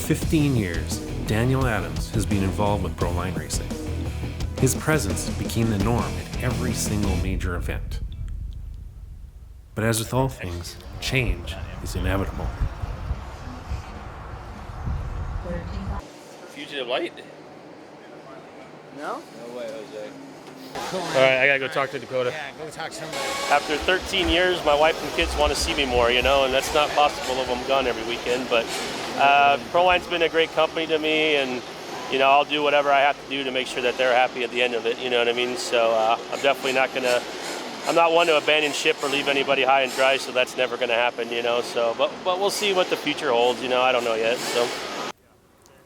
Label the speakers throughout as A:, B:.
A: 15 years, Daniel Adams has been involved with Proline racing. His presence became the norm at every single major event. But as with all things, change is inevitable.
B: Fugitive light?
C: No?
B: No way, Jose. All right, I gotta go talk to Dakota.
C: Yeah, go talk to somebody.
B: After 13 years, my wife and kids want to see me more, and that's not possible if I'm gone every weekend. But Proline's been a great company to me, and I'll do whatever I have to do to make sure that they're happy at the end of it. You know what I mean? So I'm definitely not gonna. I'm not one to abandon ship or leave anybody high and dry, so that's never gonna happen. So, but we'll see what the future holds. I don't know yet. So.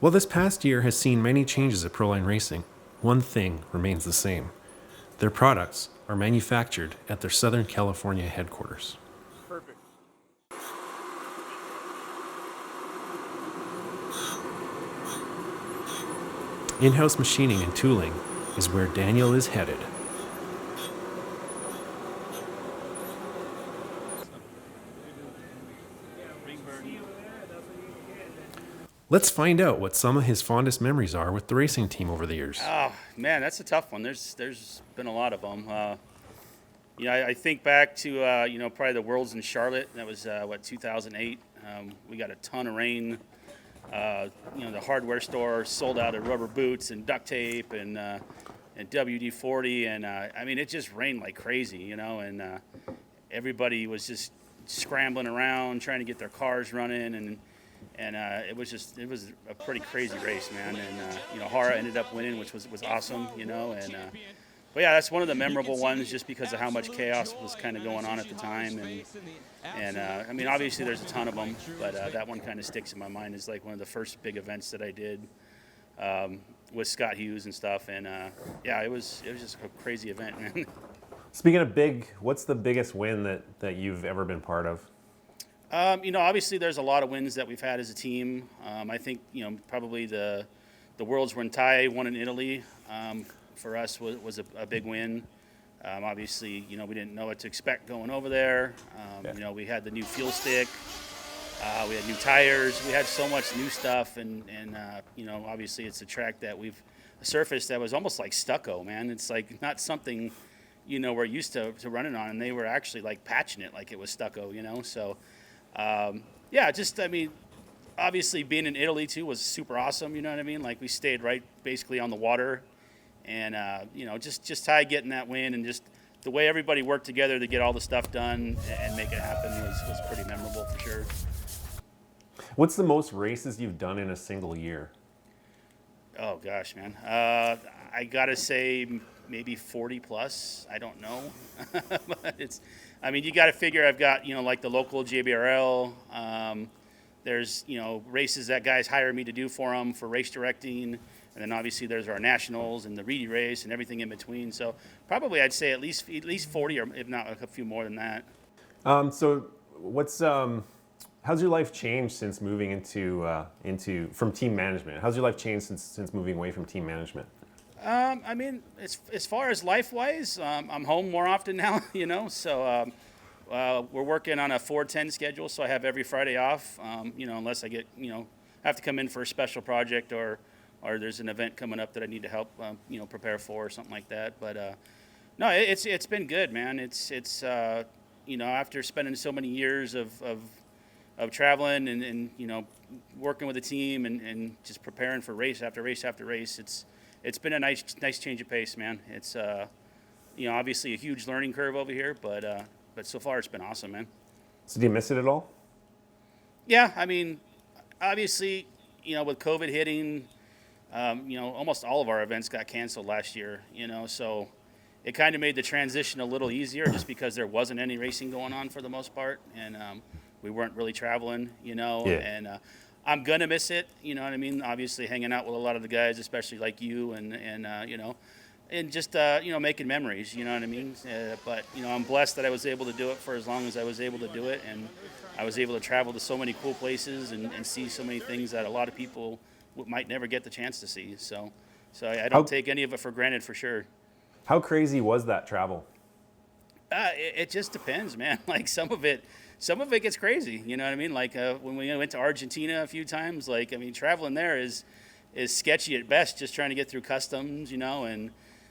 A: While this past year has seen many changes at Proline Racing, one thing remains the same. Their products are manufactured at their Southern California headquarters.
C: Perfect.
A: In-house machining and tooling is where Daniel is headed. Let's find out what some of his fondest memories are with the racing team over the years.
D: Oh, man, that's a tough one. There's been a lot of them. I think back to, probably the Worlds in Charlotte. That was, 2008. We got a ton of rain. The hardware store sold out of rubber boots and duct tape and WD-40. And, it just rained like crazy, and everybody was just scrambling around, trying to get their cars running. And it was a pretty crazy race, man. And Hara ended up winning, which was awesome, but yeah, that's one of the memorable ones just because of how much chaos was kind of going on at the time. And obviously there's a ton of them, but that one kind of sticks in my mind as like one of the first big events that I did with Scott Hughes and stuff. And it was just a crazy event, man.
E: Speaking of big, what's the biggest win that you've ever been part of?
D: Obviously there's a lot of wins that we've had as a team. I think, probably the Worlds when Ty won in Italy for us was a big win. Obviously, we didn't know what to expect going over there. We had the new fuel stick. We had new tires. We had so much new stuff. And obviously it's a track that a surface that was almost like stucco, man. It's like not something, we're used to running on. And they were actually like patching it like it was stucco, So... obviously being in Italy too was super awesome. You know what I mean? Like we stayed right basically on the water, and just Ty getting that win and just the way everybody worked together to get all the stuff done and make it happen was pretty memorable for sure.
E: What's the most races you've done in a single year?
D: Oh gosh, man. I gotta say maybe 40 plus. I don't know, but you got to figure I've got, like the local JBRL. There's, races that guys hire me to do for them for race directing. And then obviously there's our nationals and the Reedy race and everything in between. So probably I'd say at least 40 or if not a few more than that.
E: So what's, how's your life changed since moving from team management? How's your life changed since moving away from team management?
D: As far as life-wise, I'm home more often now, so we're working on a 4-10 schedule, so I have every Friday off, unless I get, have to come in for a special project or there's an event coming up that I need to help, prepare for or something like that. But, no, it's been good, man. It's after spending so many years of traveling and working with a team and just preparing for race after race after race, it's been a nice change of pace, man. It's obviously a huge learning curve over here, but so far it's been awesome, man.
E: So do you miss it at all?
D: Yeah, obviously, with COVID hitting, almost all of our events got canceled last year, so it kind of made the transition a little easier just because there wasn't any racing going on for the most part, and we weren't really traveling, and I'm going to miss it, you know what I mean? Obviously hanging out with a lot of the guys, especially like you and just, making memories, you know what I mean? But, I'm blessed that I was able to do it for as long as I was able to do it. And I was able to travel to so many cool places and see so many things that a lot of people might never get the chance to see. So I don't take any of it for granted for sure.
E: How crazy was that travel?
D: It just depends, man. Like some of it gets crazy. You know what I mean? Like when we went to Argentina a few times, like I mean, traveling there is sketchy at best. Just trying to get through customs, and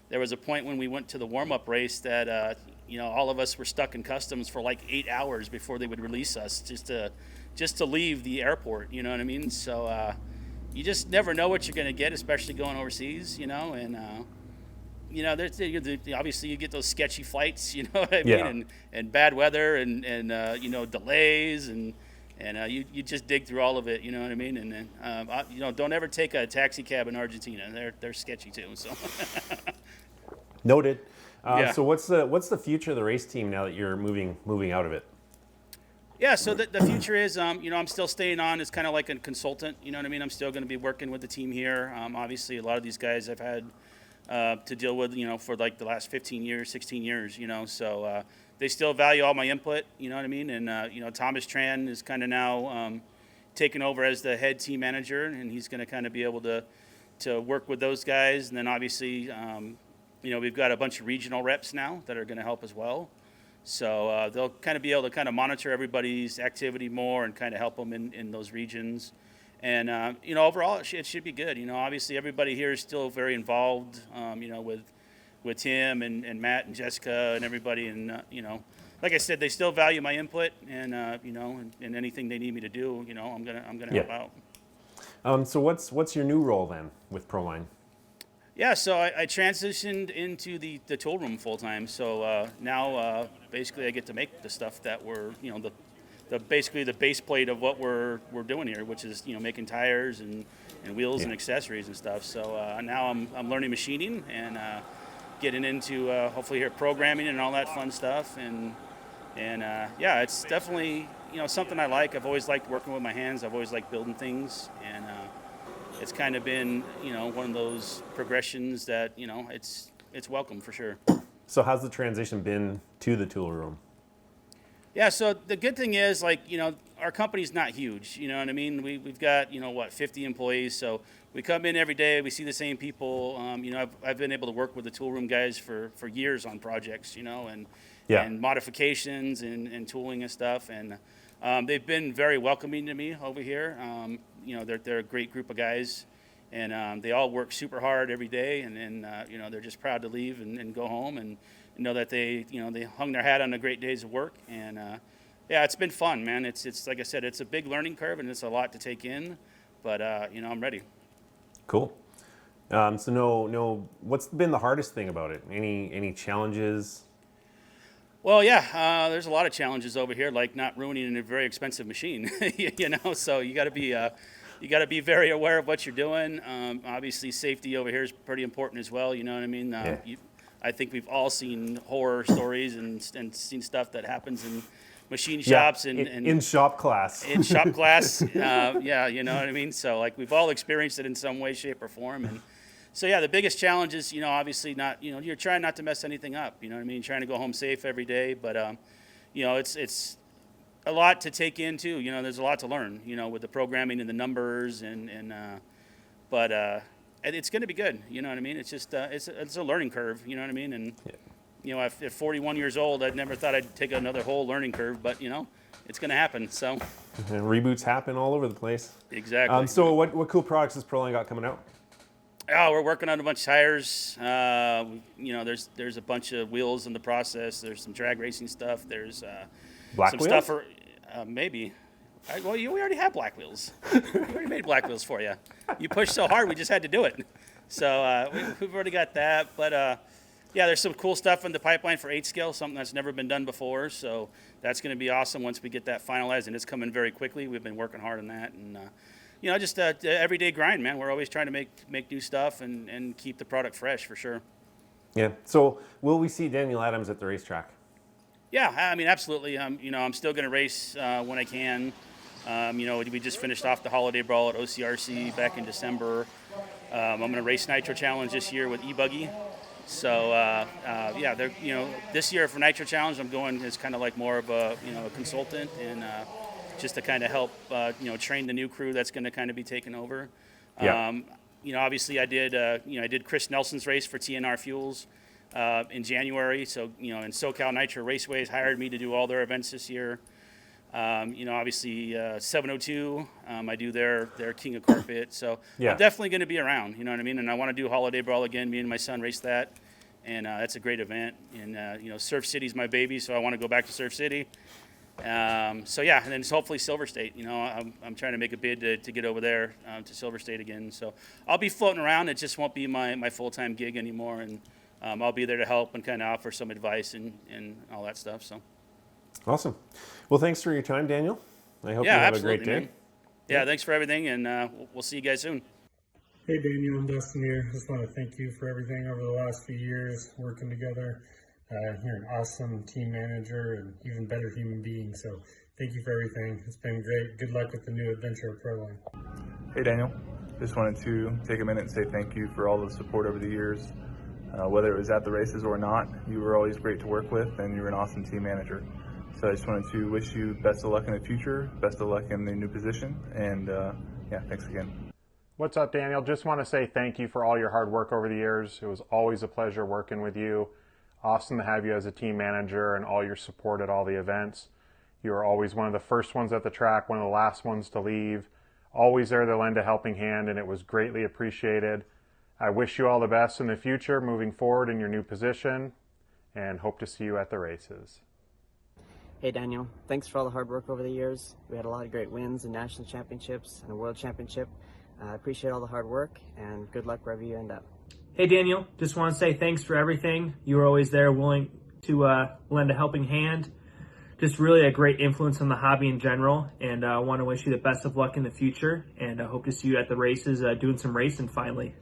D: there was a point when we went to the warm-up race that all of us were stuck in customs for like 8 hours before they would release us just to leave the airport. You know what I mean? So you just never know what you're going to get, especially going overseas. And there's obviously you get those sketchy flights, you know what I mean, and bad weather and delays and you just dig through all of it, you know what I mean, and then don't ever take a taxi cab in Argentina. They're sketchy too. So
E: Noted. So what's the future of the race team now that you're moving out of it?
D: Yeah, so the future is, I'm still staying on as kind of like a consultant. You know what I mean? I'm still going to be working with the team here. Obviously, a lot of these guys I've had to deal with, for like the last 15 years, 16 years, So they still value all my input, you know what I mean? And, Thomas Tran is kind of now taken over as the head team manager, and he's going to kind of be able to work with those guys. And then obviously, we've got a bunch of regional reps now that are going to help as well. So they'll kind of be able to kind of monitor everybody's activity more and kind of help them in those regions. And, overall, it should be good. Obviously everybody here is still very involved, with Tim and Matt and Jessica and everybody. And, like I said, they still value my input and, and anything they need me to do, I'm going to help out.
E: So what's your new role then with Proline?
D: Yeah, so I transitioned into the tool room full time. So now basically I get to make the stuff that we're, basically the base plate of what we're doing here, which is making tires and wheels and accessories and stuff. So now I'm learning machining and getting into hopefully here programming and all that fun stuff. And it's definitely something I like. I've always liked working with my hands. I've always liked building things and. It's kind of been, one of those progressions that, it's welcome for sure.
E: So how's the transition been to the tool room?
D: Yeah, so the good thing is, our company's not huge, you know what I mean? We've got, 50 employees, so we come in every day, we see the same people. I've been able to work with the tool room guys for years on projects, and modifications and tooling and stuff, and they've been very welcoming to me over here. They're a great group of guys, and they all work super hard every day, and they're just proud to leave and go home and know that they hung their hat on the great days of work. And it's been fun, man. It's like I said, it's a big learning curve and it's a lot to take in, but I'm ready.
E: Cool. So no, what's been the hardest thing about it? Any challenges?
D: Well, there's a lot of challenges over here, like not ruining a very expensive machine, so you got to be very aware of what you're doing. Obviously, safety over here is pretty important as well, you know what I mean? I think we've all seen horror stories and seen stuff that happens in machine shops and
E: in shop class.
D: In shop class, you know what I mean? So, we've all experienced it in some way, shape, or form, and so the biggest challenge is, obviously not, you're trying not to mess anything up, you know what I mean? Trying to go home safe every day, but, it's a lot to take in too, there's a lot to learn, with the programming and the numbers but it's going to be good, you know what I mean? It's just, it's a learning curve, you know what I mean? And, at 41 years old, I never thought I'd take another whole learning curve, but, it's going to happen, so.
E: And reboots happen all over the place.
D: Exactly.
E: So what cool products has Proline got coming out?
D: Oh, we're working on a bunch of tires. There's a bunch of wheels in the process. There's some drag racing stuff. There's
E: Black
D: some
E: wheels?
D: stuff for maybe. We already have black wheels. We already made black wheels for you. You pushed so hard, we just had to do it. So we've already got that. But there's some cool stuff in the pipeline for 8-scale, something that's never been done before. So that's going to be awesome once we get that finalized, and it's coming very quickly. We've been working hard on that, and just the everyday grind, man. We're always trying to make new stuff and keep the product fresh for sure.
E: Yeah. So will we see Daniel Adams at the racetrack?
D: Yeah, I mean, absolutely. I'm still going to race when I can. We just finished off the holiday brawl at OCRC back in December. I'm going to race Nitro Challenge this year with e-buggy. So this year for Nitro Challenge, I'm going as kind of like more of a consultant and just to kind of help train the new crew that's going to kind of be taking over.
E: Yeah.
D: Obviously I did Chris Nelson's race for TNR Fuels. in January. So, and SoCal Nitro Raceways hired me to do all their events this year. Obviously 702, I do their King of Carpet. So
E: Yeah.
D: I'm definitely going to be around, you know what I mean? And I want to do Holiday Brawl again. Me and my son race that. And that's a great event. And, Surf City's my baby, so I want to go back to Surf City. So yeah, and then it's hopefully Silver State. I'm trying to make a bid to get over there to Silver State again. So I'll be floating around. It just won't be my full-time gig anymore, and I'll be there to help and kind of offer some advice and all that stuff. So
E: Awesome. Well, thanks for your time, Daniel. I hope you have a great day.
D: Man. Yeah, thanks for everything, and we'll see you guys soon.
C: Hey Daniel, I'm Dustin here. Just want to thank you for everything over the last few years working together. You're an awesome team manager and even better human being. So thank you for everything. It's been great. Good luck with the new adventure of Proline.
F: Hey Daniel, just wanted to take a minute and say thank you for all the support over the years. Whether it was at the races or not, you were always great to work with, and you were an awesome team manager. So I just wanted to wish you best of luck in the future, best of luck in the new position, and yeah, thanks again.
G: What's up, Daniel? Just want to say thank you for all your hard work over the years. It was always a pleasure working with you. Awesome to have you as a team manager and all your support at all the events. You were always one of the first ones at the track, one of the last ones to leave. Always there to lend a helping hand, and it was greatly appreciated. I wish you all the best in the future, moving forward in your new position, and hope to see you at the races.
H: Hey Daniel, thanks for all the hard work over the years. We had a lot of great wins in national championships and a world championship. I appreciate all the hard work, and good luck wherever you end up.
I: Hey Daniel, just want to say thanks for everything. You were always there willing to lend a helping hand. Just really a great influence on the hobby in general, and I want to wish you the best of luck in the future, and I hope to see you at the races doing some racing finally.